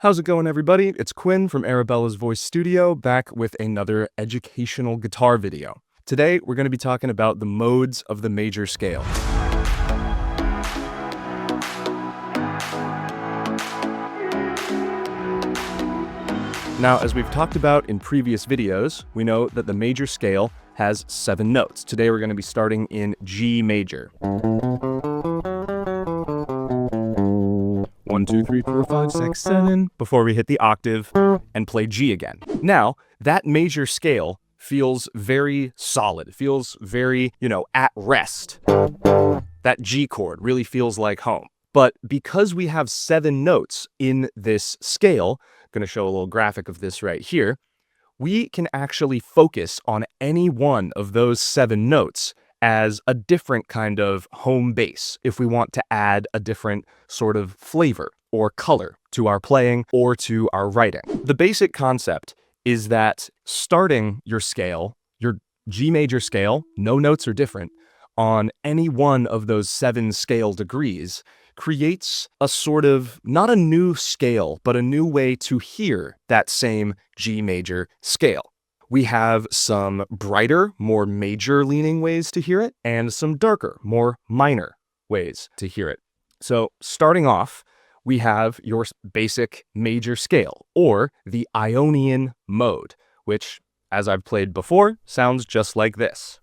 How's it going, everybody? It's Quinn from Arabella's Voice Studio, back with another educational guitar video. Today, we're going to be talking about the modes of the major scale. Now, as we've talked about in previous videos, we know that the major scale has 7 notes. Today, we're going to be starting in G major. 1, 2, 3, 4, 5, 6, 7, before we hit the octave and play G again. Now, that major scale feels very solid. It feels very, at rest. That G chord really feels like home. But because we have 7 notes in this scale, I'm going to show a little graphic of this right here, we can actually focus on any one of those 7 notes as a different kind of home base if we want to add a different sort of flavor or color to our playing or to our writing. The basic concept is that starting your scale, your G major scale, no notes are different, on any one of those 7 scale degrees creates a sort of, not a new scale, but a new way to hear that same G major scale. We have some brighter, more major-leaning ways to hear it, and some darker, more minor ways to hear it. So starting off, we have your basic major scale, or the Ionian mode, which, as I've played before, sounds just like this.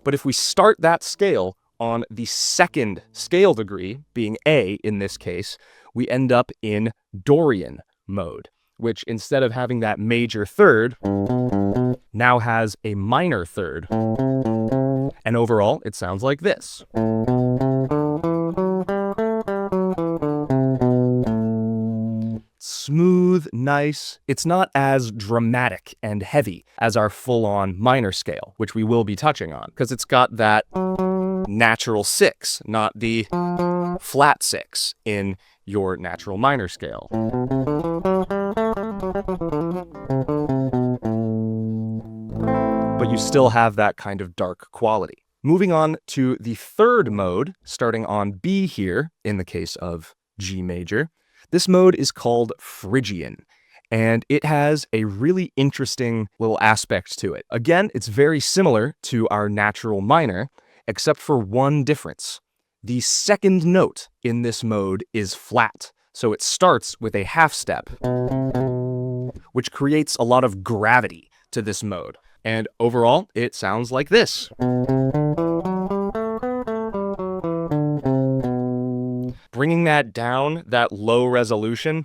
But if we start that scale on the second scale degree, being A in this case, we end up in Dorian mode, which instead of having that major third, now has a minor third. And overall, it sounds like this. Smooth, nice. It's not as dramatic and heavy as our full-on minor scale, which we will be touching on, because it's got that natural 6, not the flat 6 in your natural minor scale. But you still have that kind of dark quality. Moving on to the third mode, starting on B here, in the case of G major, this mode is called Phrygian, and it has a really interesting little aspect to it. Again, it's very similar to our natural minor, except for one difference. The second note in this mode is flat, so it starts with a half step, which creates a lot of gravity to this mode. And overall, it sounds like this. Bringing that down, that low resolution,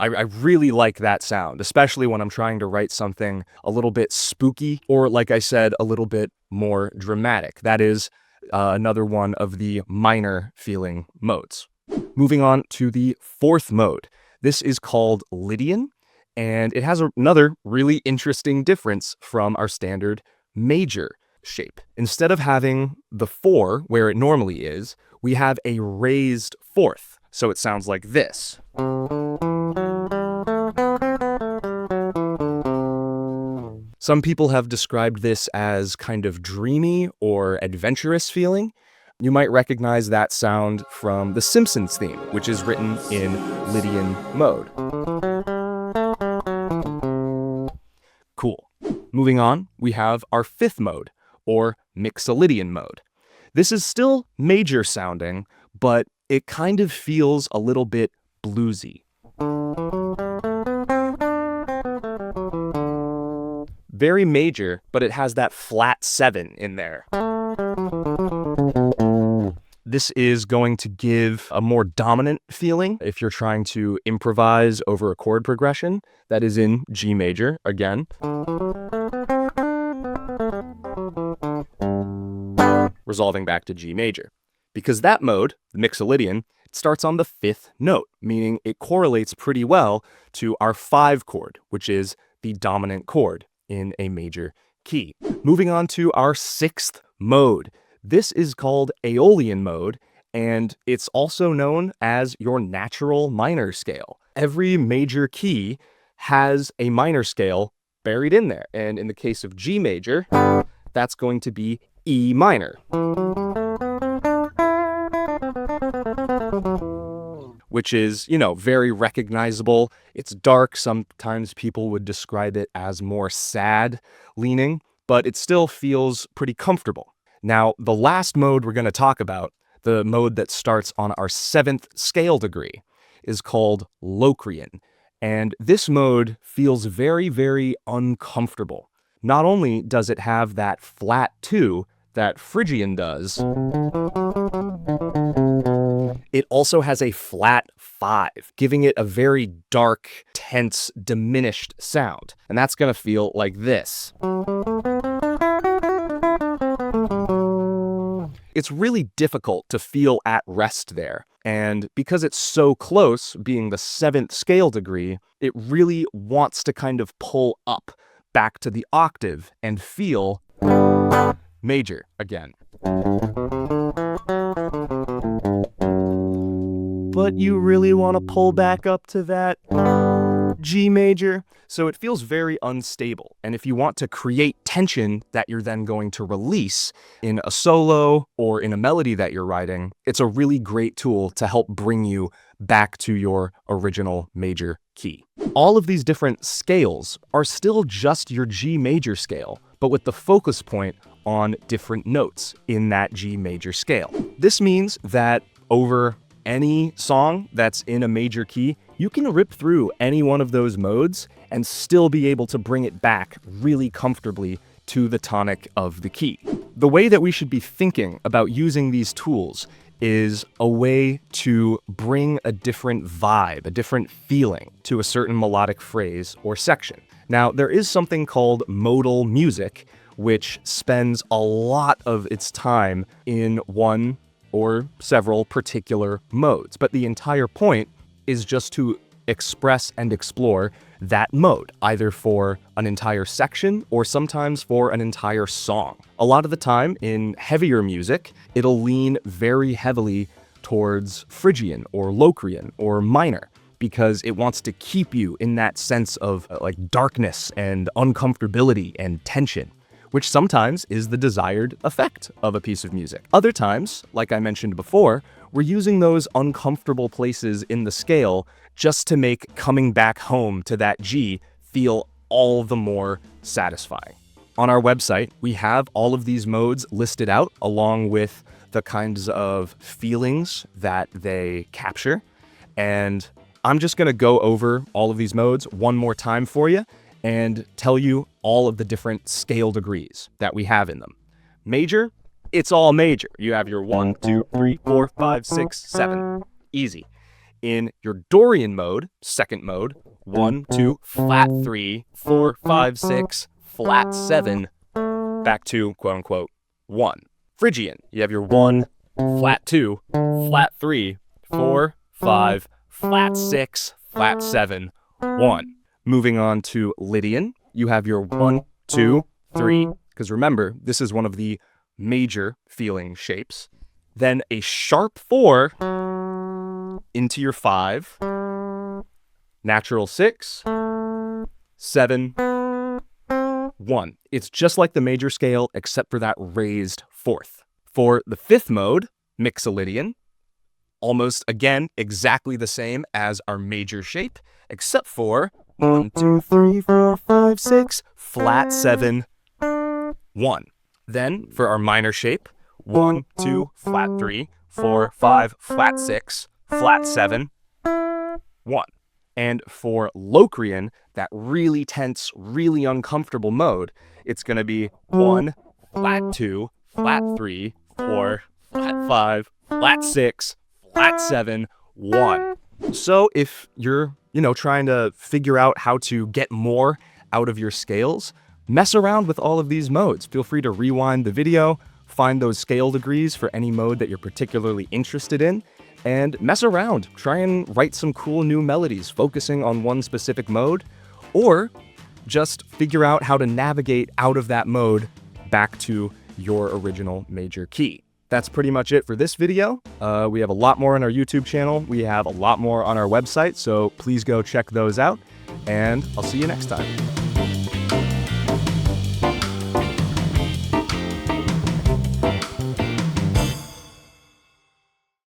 I really like that sound, especially when I'm trying to write something a little bit spooky or, like I said, a little bit more dramatic. That is another one of the minor feeling modes. Moving on to the fourth mode. This is called Lydian, and it has another really interesting difference from our standard major shape. Instead of having the 4 where it normally is, we have a raised fourth, so it sounds like this. Some people have described this as kind of dreamy or adventurous feeling. You might recognize that sound from the Simpsons theme, which is written in Lydian mode. Cool. Moving on, we have our fifth mode, or Mixolydian mode. This is still major sounding, but it kind of feels a little bit bluesy. Very major, but it has that flat 7 in there. This is going to give a more dominant feeling if you're trying to improvise over a chord progression that is in G major, again. Resolving back to G major. Because that mode, the Mixolydian, it starts on the 5th note, meaning it correlates pretty well to our 5 chord, which is the dominant chord in a major key. Moving on to our 6th mode. This is called Aeolian mode, and it's also known as your natural minor scale. Every major key has a minor scale buried in there, and in the case of G major, that's going to be E minor, which is, very recognizable. It's dark. Sometimes people would describe it as more sad leaning, but it still feels pretty comfortable. Now, the last mode we're going to talk about, the mode that starts on our 7th scale degree, is called Locrian. And this mode feels very, very uncomfortable. Not only does it have that flat 2 that Phrygian does, it also has a flat 5, giving it a very dark, tense, diminished sound. And that's going to feel like this. It's really difficult to feel at rest there. And because it's so close, being the 7th scale degree, it really wants to kind of pull up back to the octave and feel major again. But you really want to pull back up to that G major, so it feels very unstable. And if you want to create tension that you're then going to release in a solo or in a melody that you're writing, it's a really great tool to help bring you back to your original major key. All of these different scales are still just your G major scale, but with the focus point on different notes in that G major scale. This means that over any song that's in a major key, you can rip through any one of those modes and still be able to bring it back really comfortably to the tonic of the key. The way that we should be thinking about using these tools is a way to bring a different vibe, a different feeling to a certain melodic phrase or section. Now, there is something called modal music, which spends a lot of its time in one or several particular modes. But the entire point is just to express and explore that mode, either for an entire section or sometimes for an entire song. A lot of the time in heavier music, it'll lean very heavily towards Phrygian or Locrian or minor, because it wants to keep you in that sense of darkness and uncomfortability and tension, which sometimes is the desired effect of a piece of music. Other times, like I mentioned before, we're using those uncomfortable places in the scale just to make coming back home to that G feel all the more satisfying. On our website, we have all of these modes listed out along with the kinds of feelings that they capture. And I'm just gonna go over all of these modes one more time for you and tell you all of the different scale degrees that we have in them. Major, it's all major. You have your 1, 2, 3, 4, 5, 6, 7. Easy. In your Dorian mode, second mode, 1, 2, flat 3, 4, 5, 6, flat 7, back to quote unquote 1. Phrygian, you have your 1, flat 2, flat 3, 4, 5, flat 6, flat 7, 1. Moving on to Lydian, you have your 1, 2, 3, because remember, this is one of the major feeling shapes. Then a sharp 4 into your 5, natural 6, 7, 1. It's just like the major scale, except for that raised 4th. For the 5th mode, Mixolydian, almost again, exactly the same as our major shape, except for 1, 2, 3, 4, 5, 6, flat 7, 1. Then for our minor shape, 1, 2, flat 3, 4, 5, flat 6, flat 7, 1. And for Locrian, that really tense, really uncomfortable mode, it's going to be 1, flat 2, flat 3, 4, flat 5, flat 6, flat 7, 1. So if you're, trying to figure out how to get more out of your scales, mess around with all of these modes. Feel free to rewind the video, find those scale degrees for any mode that you're particularly interested in, and mess around. Try and write some cool new melodies focusing on one specific mode, or just figure out how to navigate out of that mode back to your original major key. That's pretty much it for this video. We have a lot more on our YouTube channel. We have a lot more on our website, so please go check those out, and I'll see you next time.